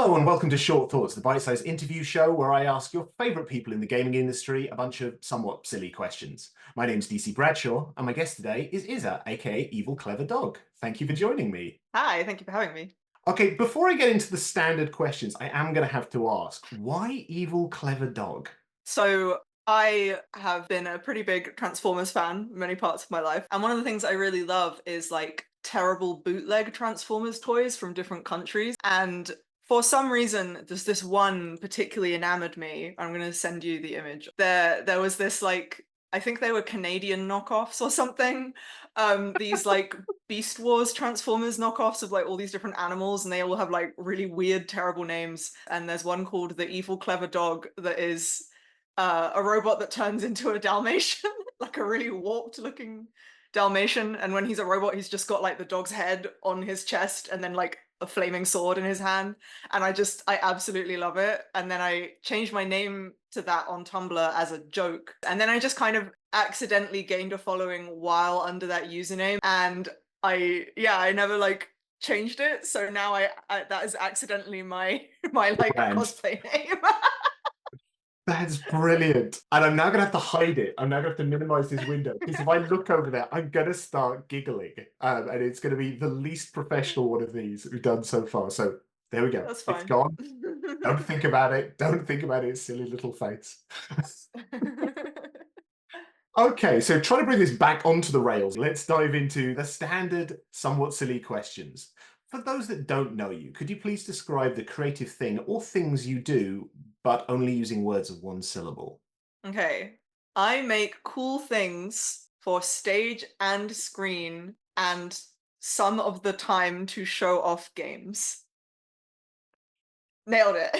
Hello and welcome to Short Thoughts, the bite-sized interview show where I ask your favourite people in the gaming industry a bunch of somewhat silly questions. My name's DC Bradshaw, and my guest today is Izza, aka EvilCleverDog. Thank you for joining me. Hi, thank you for having me. Okay, before I get into the standard questions, I am going to have to ask, why EvilCleverDog? So I have been a pretty big Transformers fan many parts of my life. And one of the things I really love is like terrible bootleg Transformers toys from different countries. And for some reason, there's this one particularly enamored me. I'm gonna send you the image. There was this like I think they were Canadian knockoffs or something. These like Beast Wars Transformers knockoffs of like all these different animals, and they all have like really weird, terrible names. And there's one called the Evil Clever Dog that is a robot that turns into a Dalmatian, like a really warped looking Dalmatian. And when he's a robot, he's just got like the dog's head on his chest and then like a flaming sword in his hand. And I absolutely love it. And then I changed my name to that on Tumblr as a joke. And then I just kind of accidentally gained a following while under that username. And I never like changed it. So now that is accidentally my like And cosplay name. that's brilliant. And I'm now going to have to hide it. I'm now going to have to minimize this window because if I look over there, I'm going to start giggling. And it's going to be the least professional one of these we've done so far. So there we go. That's It's fine. gone. Don't think about it. Don't think about it, silly little face. Okay, so trying to bring this back onto the rails, let's dive into the standard, somewhat silly questions. For those that don't know you, could you please describe the creative thing or things you do, but only using words of one syllable? Okay. I make cool things for stage and screen and some of the time to show off games. Nailed it.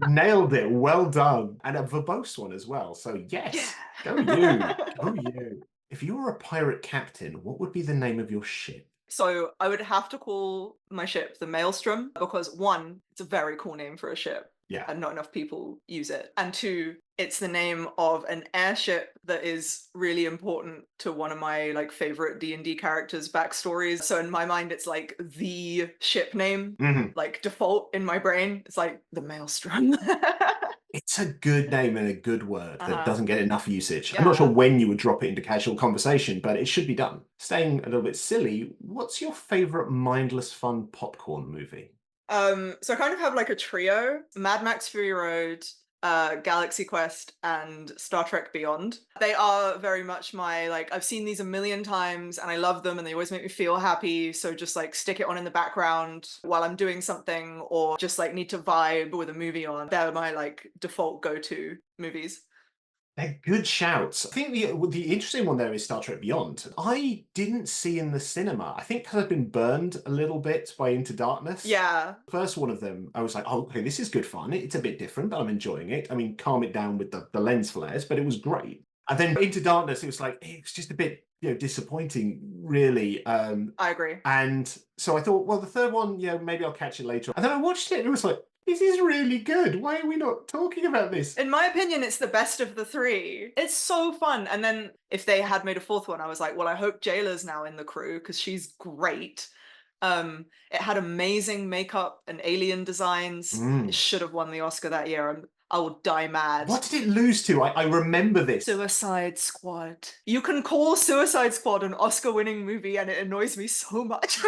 Nailed it. Well done. And a verbose one as well. So Yeah. yes, go you. Go you. If you were a pirate captain, what would be the name of your ship? So I would have to call my ship the Maelstrom because one, it's a very cool name for a ship Yeah. and not enough people use it. And two, it's the name of an airship that is really important to one of my like favorite D&D characters' backstories. So in my mind, it's like the ship name, Mhm. like default in my brain. It's like the Maelstrom. It's a good name and a good word that Uh-huh. doesn't get enough usage. I'm not sure Yeah. when you would drop it into casual conversation, but it should be done. Staying a little bit silly, what's your favorite mindless fun popcorn movie? So I kind of have like a trio: Mad Max Fury Road, Galaxy Quest, and Star Trek Beyond. They are very much my like I've seen these a million times and I love them and they always make me feel happy. So just like stick it on in the background while I'm doing something or just like need to vibe with a movie on. They're my like default go-to movies. They're good shouts. I think the interesting one there is Star Trek Beyond. I didn't see in the cinema. I think because I've been burned a little bit by Into Darkness. Yeah. First one of them, I was like, oh, okay, this is good fun. It's a bit different, but I'm enjoying it. I mean, calm it down with the lens flares, but it was great. And then Into Darkness, it was like, it's just a bit, disappointing, really. I agree. And so I thought, well, the third one, maybe I'll catch it later. And then I watched it and it was like, this is really good. Why are we not talking about this? In my opinion, it's the best of the three. It's so fun. And then if they had made a fourth one, I was like, well, I hope Jayla's now in the crew because she's great. It had amazing makeup and alien designs. It Mm. should have won the Oscar that year. I will die mad. What did it lose to? I remember this. Suicide Squad. You can call Suicide Squad an Oscar-winning movie, and it annoys me so much.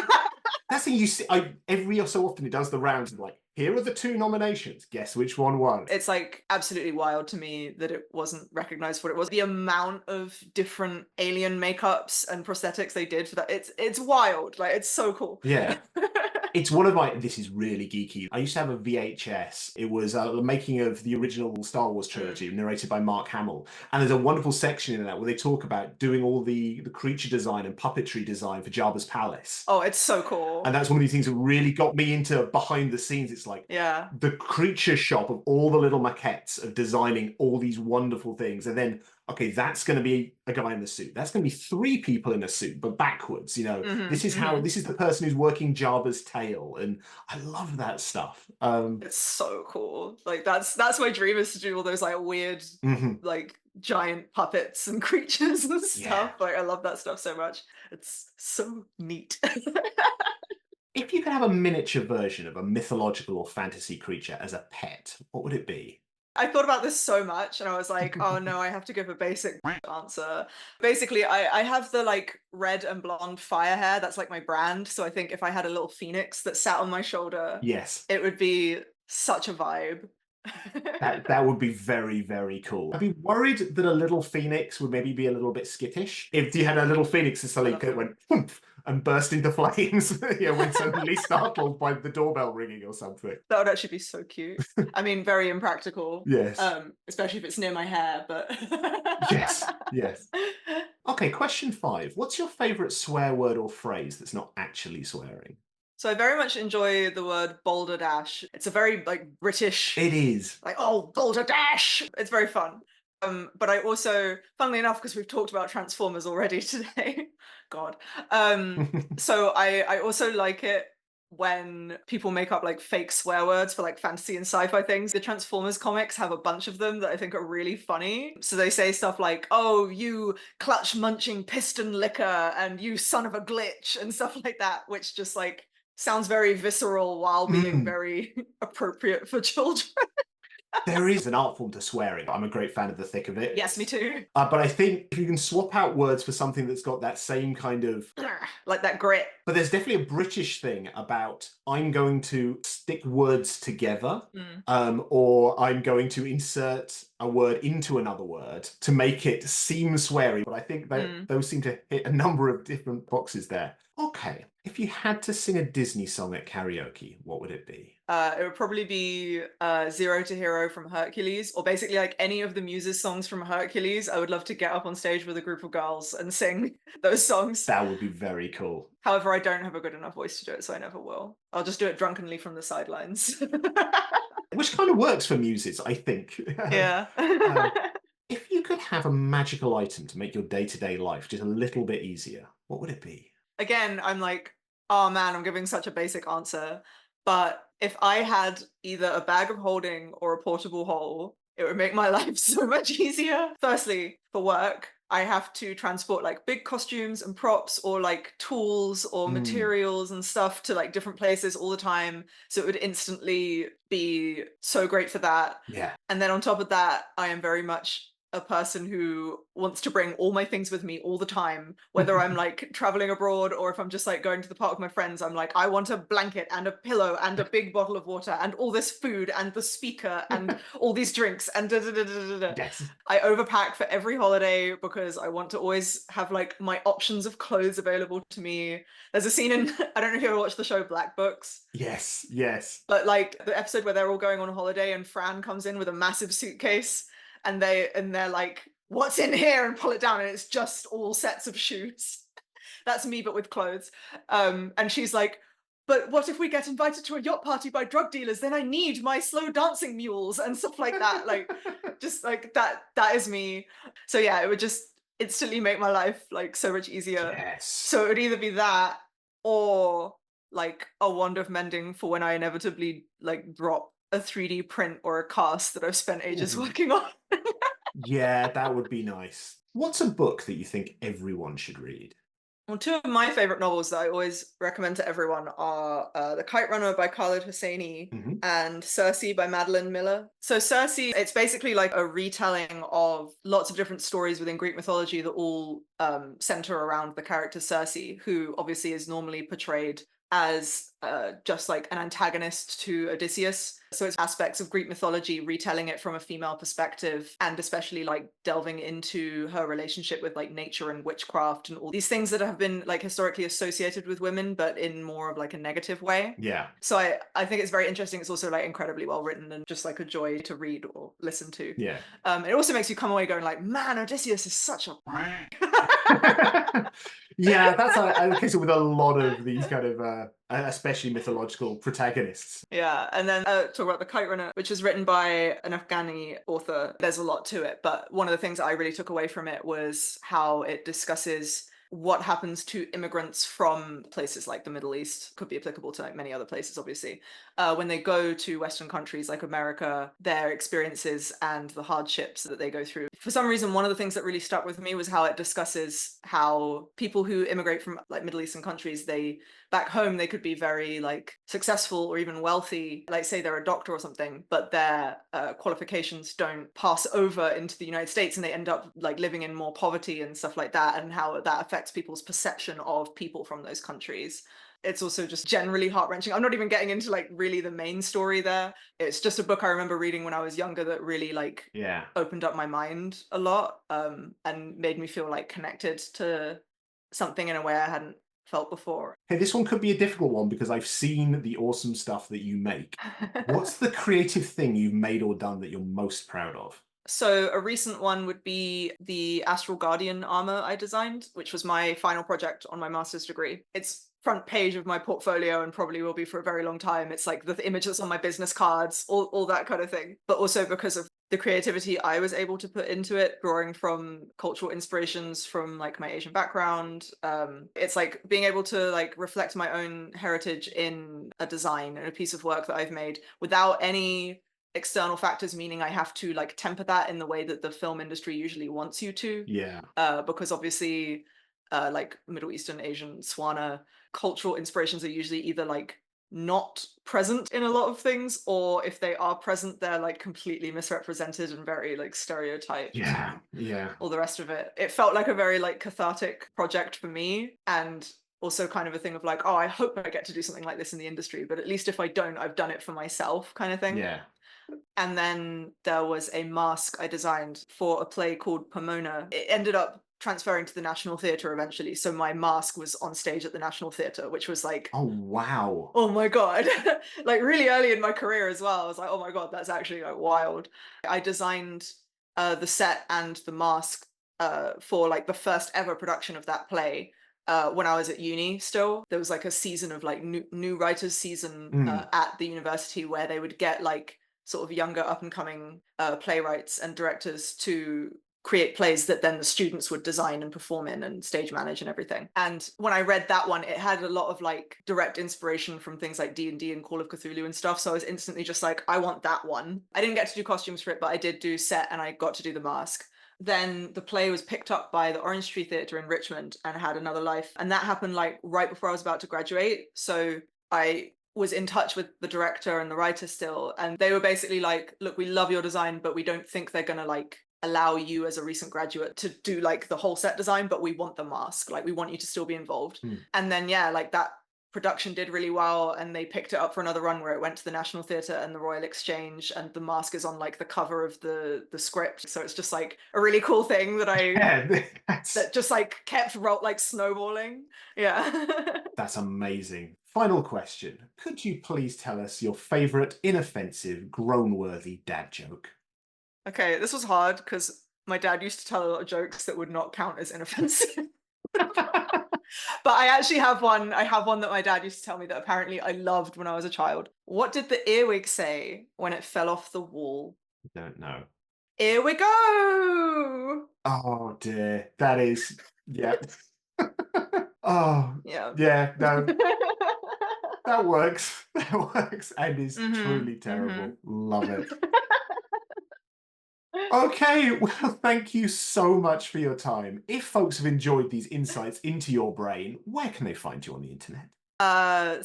That's the thing you see. Every so often it does the rounds of like, here are the two nominations. Guess which one won? It's like absolutely wild to me that it wasn't recognized for what it was. The amount of different alien makeups and prosthetics they did for that, it's wild. Like it's so cool. Yeah. It's one of my, this is really geeky. I used to have a VHS. It was the making of the original Star Wars trilogy, narrated by Mark Hamill. And there's a wonderful section in that where they talk about doing all the creature design and puppetry design for Jabba's palace. Oh, it's so cool. And that's one of these things that really got me into behind the scenes. It's like Yeah. the creature shop of all the little maquettes of designing all these wonderful things. And then, okay, that's going to be a guy in the suit. That's going to be three people in a suit, but backwards. This is how, this is the person who's working Jabba's tail. And I love that stuff. It's so cool. Like that's my dream is to do all those like weird Mhm. like giant puppets and creatures and Yeah. stuff. Like I love that stuff so much. It's so neat. If you could have a miniature version of a mythological or fantasy creature as a pet, what would it be? I thought about this so much and I was like, oh no, I have to give a basic answer. Basically, I have the like red and blonde fire hair. That's like my brand. So I think if I had a little phoenix that sat on my shoulder, Yes. it would be such a vibe. That would be very, very cool. I'd be worried that a little phoenix would maybe be a little bit skittish. If you had a little phoenix that suddenly went "Poof," and burst into flames, when suddenly startled by the doorbell ringing or something. That would actually be so cute. I mean, very impractical. Yes. Especially if it's near my hair, but Yes. Yes. Okay, question 5. What's your favorite swear word or phrase that's not actually swearing? So I very much enjoy the word boulder dash. It's a very like British, It is. like, oh, boulder dash. It's very fun. But I also, funnily enough, because we've talked about Transformers already today, God. So I also like it when people make up like fake swear words for like fantasy and sci-fi things. The Transformers comics have a bunch of them that I think are really funny. So they say stuff like, oh, you clutch munching piston licker and you son of a glitch and stuff like that, which just like sounds very visceral while being very appropriate for children. There is an art form to swearing. I'm a great fan of the thick of it. Yes, me too. But I think if you can swap out words for something that's got that same kind of. Like that grit. But there's definitely a British thing about I'm going to stick words together, or I'm going to insert a word into another word to make it seem sweary. But I think that those seem to hit a number of different boxes there. Okay, if you had to sing a Disney song at karaoke, what would it be? It would probably be Zero to Hero from Hercules, or basically like any of the Muses songs from Hercules. I would love to get up on stage with a group of girls and sing those songs. That would be very cool. However, I don't have a good enough voice to do it, so I never will. I'll just do it drunkenly from the sidelines. Which kind of works for Muses, I think. Yeah. If you could have a magical item to make your day-to-day life just a little bit easier, what would it be? Again, I'm like, oh man, I'm giving such a basic answer. But if I had either a bag of holding or a portable hole, it would make my life so much easier. Firstly, for work, I have to transport like big costumes and props or like tools or materials and stuff to like different places all the time. So it would instantly be so great for that. Yeah. And then on top of that, I am very much a person who wants to bring all my things with me all the time, whether I'm like traveling abroad or if I'm just like going to the park with my friends. I'm like, I want a blanket and a pillow and a big bottle of water and all this food and the speaker and all these drinks and da, da, da, da, da, da. Yes. I overpack for every holiday because I want to always have like my options of clothes available to me. There's a scene in, I don't know if you ever watched the show Black Books. Yes, yes. But like the episode where they're all going on holiday and Fran comes in with a massive suitcase and they're like, what's in here, and pull it down and it's just all sets of shoes. That's me but with clothes. And she's like, but what if we get invited to a yacht party by drug dealers? Then I need my slow dancing mules and stuff like that. Like just like that is me. So yeah, it would just instantly make my life like so much easier. Yes. So it would either be that or like a wand of mending for when I inevitably like drop a 3D print or a cast that I've spent ages working on. Yeah, that would be nice. What's a book that you think everyone should read? Well, two of my favorite novels that I always recommend to everyone are The Kite Runner by Khaled Hosseini and Circe by Madeline Miller. So Circe, it's basically like a retelling of lots of different stories within Greek mythology that all center around the character Circe, who obviously is normally portrayed as just like an antagonist to Odysseus. So it's aspects of Greek mythology, retelling it from a female perspective, and especially like delving into her relationship with like nature and witchcraft and all these things that have been like historically associated with women, but in more of like a negative way. Yeah. So I think it's very interesting. It's also like incredibly well written and just like a joy to read or listen to. Yeah. It also makes you come away going like, man, Odysseus is such a Yeah, that's a case with a lot of these kind of especially mythological protagonists. Yeah, and then talk about The Kite Runner, which is written by an Afghani author. There's a lot to it, but one of the things I really took away from it was how it discusses what happens to immigrants from places like the Middle East, could be applicable to like many other places, obviously, when they go to Western countries like America, their experiences and the hardships that they go through. For some reason, one of the things that really stuck with me was how it discusses how people who immigrate from like Middle Eastern countries, they back home they could be very like successful or even wealthy, like say they're a doctor or something, but their qualifications don't pass over into the United States and they end up like living in more poverty and stuff like that, and how that affects people's perception of people from those countries. It's also just generally heart-wrenching. I'm not even getting into like really the main story there. It's just a book I remember reading when I was younger that really like opened up my mind a lot, and made me feel like connected to something in a way I hadn't felt before. Hey, this one could be a difficult one because I've seen the awesome stuff that you make. What's the creative thing you've made or done that you're most proud of? So a recent one would be the Astral Guardian armor I designed, which was my final project on my master's degree. It's front page of my portfolio and probably will be for a very long time. It's like the image that's on my business cards, all that kind of thing. But also because of the creativity I was able to put into it, drawing from cultural inspirations from like my Asian background. It's like being able to like reflect my own heritage in a design and a piece of work that I've made without any external factors, meaning I have to like temper that in the way that the film industry usually wants you to. Yeah. Because obviously like Middle Eastern, Asian, Swana cultural inspirations are usually either like not present in a lot of things, or if they are present, they're like completely misrepresented and very like stereotyped. Yeah. All the rest of it. It felt like a very like cathartic project for me, and also kind of a thing of like, oh, I hope I get to do something like this in the industry, but at least if I don't, I've done it for myself kind of thing. Yeah. And then there was a mask I designed for a play called Pomona. It ended up transferring to the National Theatre eventually, so my mask was on stage at the National Theatre, which was like, oh wow, oh my god. Like really early in my career as well. I was like, oh my god, that's actually like wild. I designed the set and the mask for like the first ever production of that play when I was at uni still. There was like a season of like new writers season at the university where they would get like sort of younger up and coming playwrights and directors to create plays that then the students would design and perform in and stage manage and everything. And when I read that one, it had a lot of like direct inspiration from things like D&D and Call of Cthulhu and stuff. So I was instantly just like, I want that one. I didn't get to do costumes for it, but I did do set and I got to do the mask. Then the play was picked up by the Orange Tree Theatre in Richmond and had another life. And that happened like right before I was about to graduate. So I was in touch with the director and the writer still. And they were basically like, look, we love your design, but we don't think they're going to like allow you as a recent graduate to do like the whole set design, but we want the mask. Like we want you to still be involved. And then, yeah, like that production did really well and they picked it up for another run where it went to the National Theatre and the Royal Exchange, and the mask is on like the cover of the script. So it's just like a really cool thing that that just like kept like snowballing. Yeah. That's amazing. Final question. Could you please tell us your favorite inoffensive, groan-worthy dad joke? Okay, this was hard because my dad used to tell a lot of jokes that would not count as inoffensive. But I actually have one. I have one that my dad used to tell me that apparently I loved when I was a child. What did the earwig say when it fell off the wall? I don't know. Here we go! Oh dear. That is, yeah. Oh, yeah. Yeah, no. That works. That works and is truly terrible. Love it. Okay, well, thank you so much for your time. If folks have enjoyed these insights into your brain, where can they find you on the internet?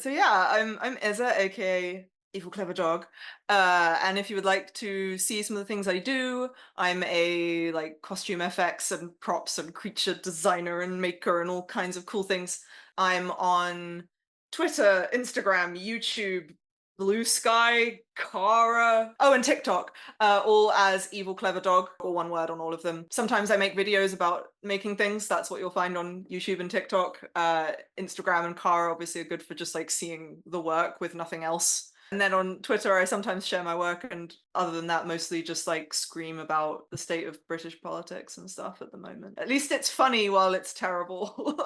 So yeah, I'm Ezra, aka EvilCleverDog. And if you would like to see some of the things I do, I'm a like costume FX and props and creature designer and maker and all kinds of cool things. I'm on Twitter, Instagram, YouTube, Blue Sky, Kara, oh, and TikTok, all as EvilCleverDog, or one word on all of them. Sometimes I make videos about making things. That's what you'll find on YouTube and TikTok. Instagram and Kara obviously are good for just like seeing the work with nothing else. And then on Twitter, I sometimes share my work, and other than that, mostly just like scream about the state of British politics and stuff at the moment. At least it's funny while it's terrible.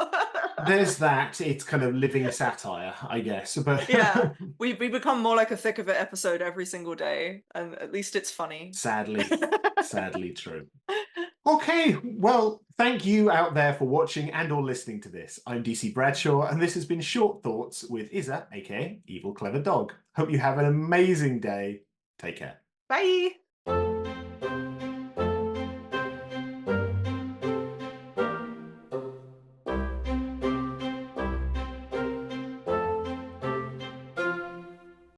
There's that. It's kind of living satire, I guess. But yeah, we become more like a Thick of It episode every single day, and at least it's funny. Sadly, sadly true. Okay, well, thank you out there for watching and or listening to this. I'm DC Bradshaw, and this has been Short Thoughts with Izza, aka Evil Clever Dog. Hope you have an amazing day. Take care. Bye!